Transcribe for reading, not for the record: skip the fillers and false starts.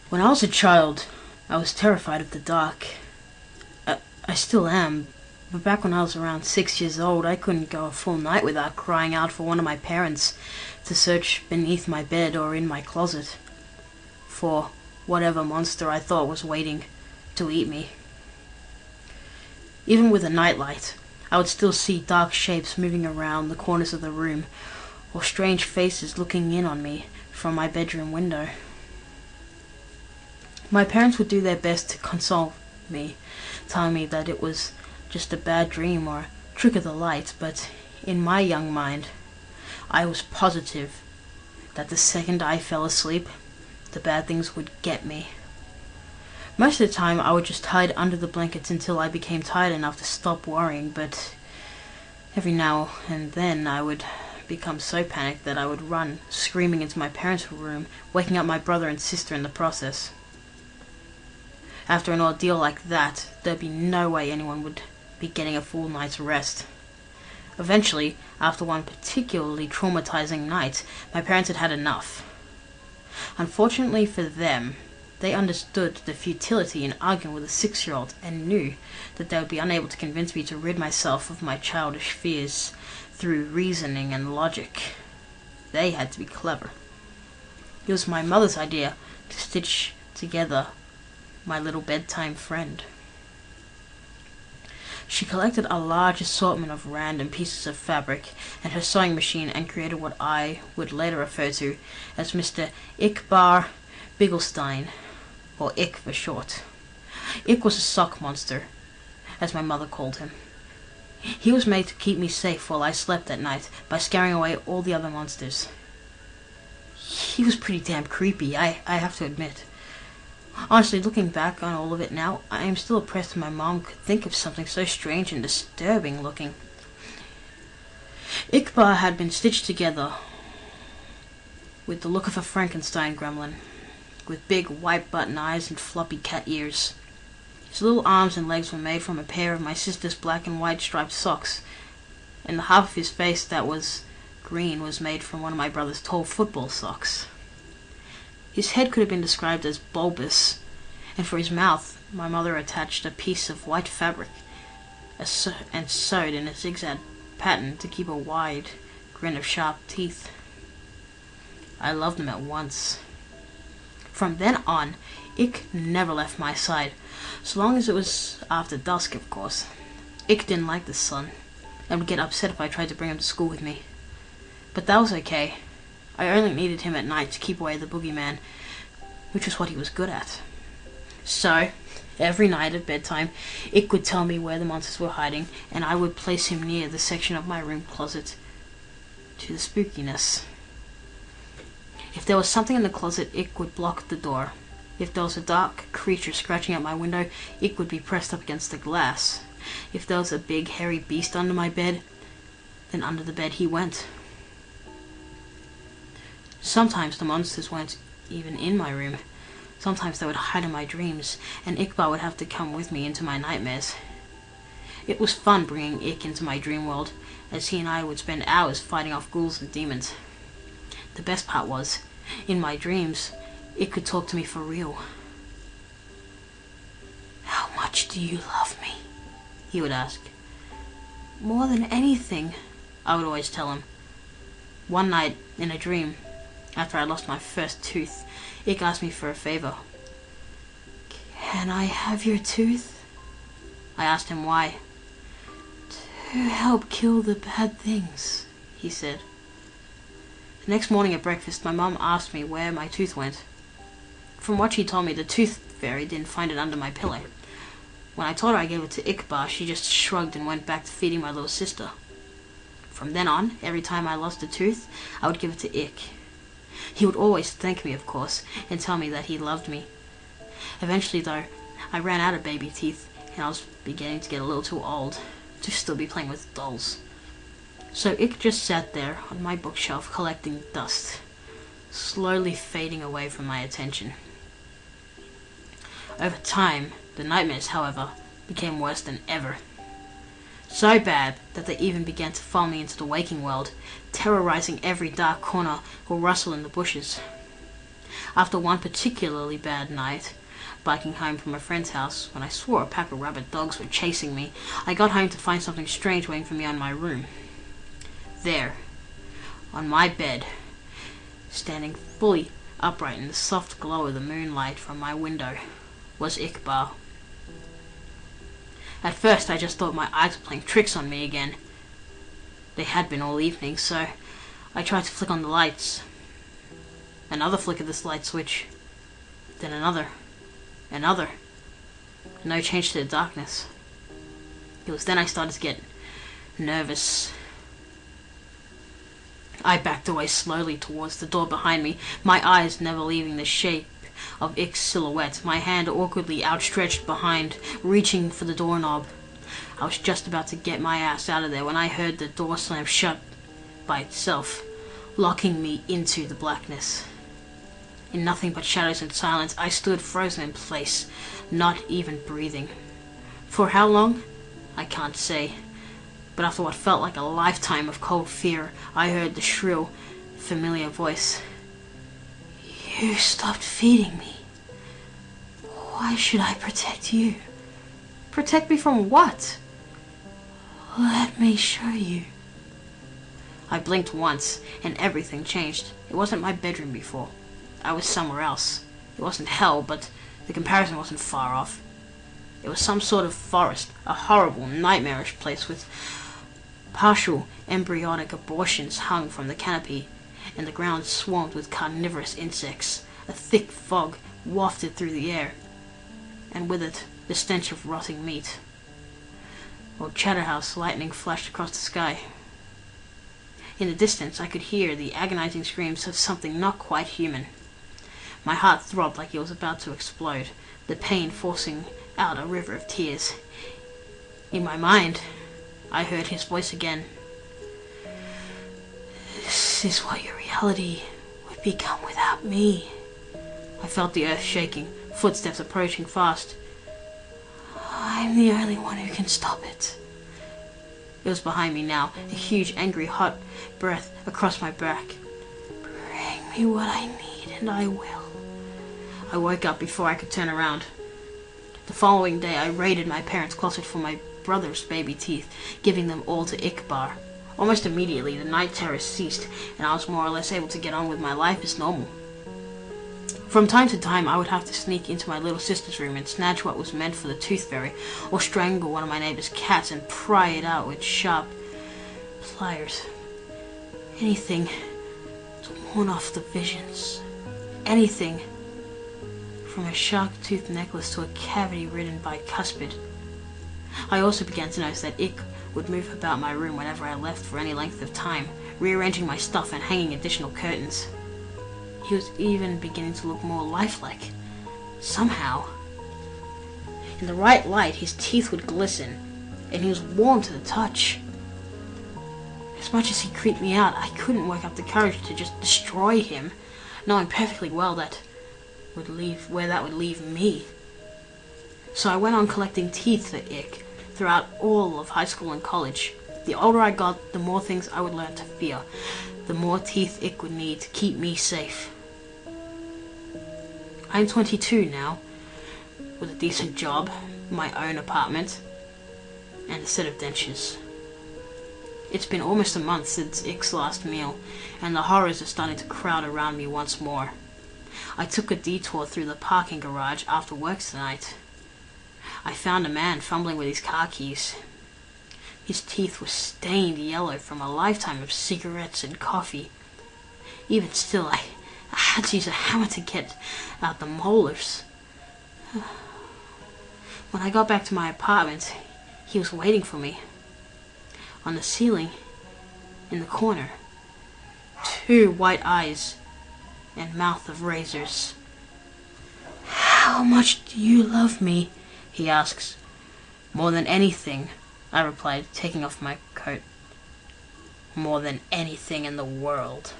When I was a child, I was terrified of the dark. I still am, but back when I was around 6 years old, I couldn't go a full night without crying out for one of my parents to search beneath my bed or in my closet for whatever monster I thought was waiting to eat me. Even with a nightlight, I would still see dark shapes moving around the corners of the room, or strange faces looking in on me from my bedroom window. My parents would do their best to console me, telling me that it was just a bad dream or a trick of the light, but in my young mind, I was positive that the second I fell asleep, the bad things would get me. Most of the time, I would just hide under the blankets until I became tired enough to stop worrying, but every now and then I would become so panicked that I would run, screaming into my parents' room, waking up my brother and sister in the process. After an ordeal like that, there'd be no way anyone would be getting a full night's rest. Eventually, after one particularly traumatizing night, my parents had had enough. Unfortunately for them, they understood the futility in arguing with a 6-year-old and knew that they would be unable to convince me to rid myself of my childish fears through reasoning and logic. They had to be clever. It was my mother's idea to stitch together my little bedtime friend. She collected a large assortment of random pieces of fabric and her sewing machine and created what I would later refer to as Mr. Ickbarr Bigelsteine, or Ick for short. Ick was a sock monster, as my mother called him. He was made to keep me safe while I slept at night by scaring away all the other monsters. He was pretty damn creepy, I have to admit. Honestly, looking back on all of it now, I am still impressed that my mom could think of something so strange and disturbing looking. Ickbarr had been stitched together with the look of a Frankenstein gremlin, with big white button eyes and floppy cat ears. His little arms and legs were made from a pair of my sister's black and white striped socks, and the half of his face that was green was made from one of my brother's tall football socks. His head could have been described as bulbous, and for his mouth, my mother attached a piece of white fabric and sewed in a zigzag pattern to keep a wide grin of sharp teeth. I loved him at once. From then on, Ick never left my side, so long as it was after dusk, of course. Ick didn't like the sun, and would get upset if I tried to bring him to school with me. But that was okay. I only needed him at night to keep away the boogeyman, which was what he was good at. So, every night at bedtime, Ick would tell me where the monsters were hiding, and I would place him near the section of my room closet to the spookiness. If there was something in the closet, Ick would block the door. If there was a dark creature scratching at my window, Ick would be pressed up against the glass. If there was a big hairy beast under my bed, then under the bed he went. Sometimes the monsters weren't even in my room. Sometimes they would hide in my dreams, and Ickbarr would have to come with me into my nightmares. It was fun bringing Ick into my dream world, as he and I would spend hours fighting off ghouls and demons. The best part was, in my dreams, Ick could talk to me for real. "How much do you love me?" he would ask. "More than anything," I would always tell him. One night, in a dream, after I lost my first tooth, Ick asked me for a favor. "Can I have your tooth?" I asked him why. "To help kill the bad things," he said. The next morning at breakfast, my mom asked me where my tooth went. From what she told me, the tooth fairy didn't find it under my pillow. When I told her I gave it to Ickbarr, she just shrugged and went back to feeding my little sister. From then on, every time I lost a tooth, I would give it to Ick. He would always thank me, of course, and tell me that he loved me. Eventually, though, I ran out of baby teeth, and I was beginning to get a little too old to still be playing with dolls. So Ick just sat there on my bookshelf collecting dust, slowly fading away from my attention. Over time, the nightmares, however, became worse than ever. So bad that they even began to follow me into the waking world, terrorizing every dark corner or rustle in the bushes. After one particularly bad night, biking home from a friend's house, when I swore a pack of rabid dogs were chasing me, I got home to find something strange waiting for me in my room. There, on my bed, standing fully upright in the soft glow of the moonlight from my window, was Ickbarr. At first I just thought my eyes were playing tricks on me again. They had been all evening, so I tried to flick on the lights. Another flick of this light switch, then another. No change to the darkness. It was then I started to get nervous. I backed away slowly towards the door behind me, my eyes never leaving the shape of Ick's silhouette, my hand awkwardly outstretched behind, reaching for the doorknob. I was just about to get my ass out of there when I heard the door slam shut by itself, locking me into the blackness. In nothing but shadows and silence, I stood frozen in place, not even breathing. For how long? I can't say. But after what felt like a lifetime of cold fear, I heard the shrill, familiar voice. You stopped feeding me. Why should I protect you? Protect me from what? Let me show you. I blinked once, and everything changed. It wasn't my bedroom before. I was somewhere else. It wasn't hell, but the comparison wasn't far off. It was some sort of forest, a horrible, nightmarish place with partial embryonic abortions hung from the canopy, and the ground swarmed with carnivorous insects. A thick fog wafted through the air, and with it the stench of rotting meat. Old Chatterhouse lightning flashed across the sky. In the distance I could hear the agonizing screams of something not quite human. My heart throbbed like it was about to explode, the pain forcing out a river of tears. In my mind, I heard his voice again. This is what your reality would become without me. I felt the earth shaking, footsteps approaching fast. I'm the only one who can stop it. It was behind me now, a huge, angry, hot breath across my back. Bring me what I need and I will. I woke up before I could turn around. The following day I raided my parents' closet for my brother's baby teeth, giving them all to Ickbarr. Almost immediately the night terrors ceased, and I was more or less able to get on with my life as normal. From time to time I would have to sneak into my little sister's room and snatch what was meant for the tooth fairy, or strangle one of my neighbor's cats and pry it out with sharp pliers. Anything to warn off the visions. Anything, from a shark-tooth necklace to a cavity ridden bicuspid. I also began to notice that Ick would move about my room whenever I left for any length of time, rearranging my stuff and hanging additional curtains. He was even beginning to look more lifelike. Somehow. In the right light, his teeth would glisten, and he was warm to the touch. As much as he creeped me out, I couldn't work up the courage to just destroy him, knowing perfectly well that would leave me. So I went on collecting teeth for Ick throughout all of high school and college. The older I got, the more things I would learn to fear, the more teeth Ick would need to keep me safe. I'm 22 now, with a decent job, my own apartment, and a set of dentures. It's been almost a month since Ick's last meal, and the horrors are starting to crowd around me once more. I took a detour through the parking garage after work tonight. I found a man fumbling with his car keys. His teeth were stained yellow from a lifetime of cigarettes and coffee. Even still, I had to use a hammer to get out the molars. When I got back to my apartment, he was waiting for me. On the ceiling, in the corner, 2 white eyes and mouth of razors. How much do you love me? He asks. More than anything, I replied, taking off my coat. More than anything in the world.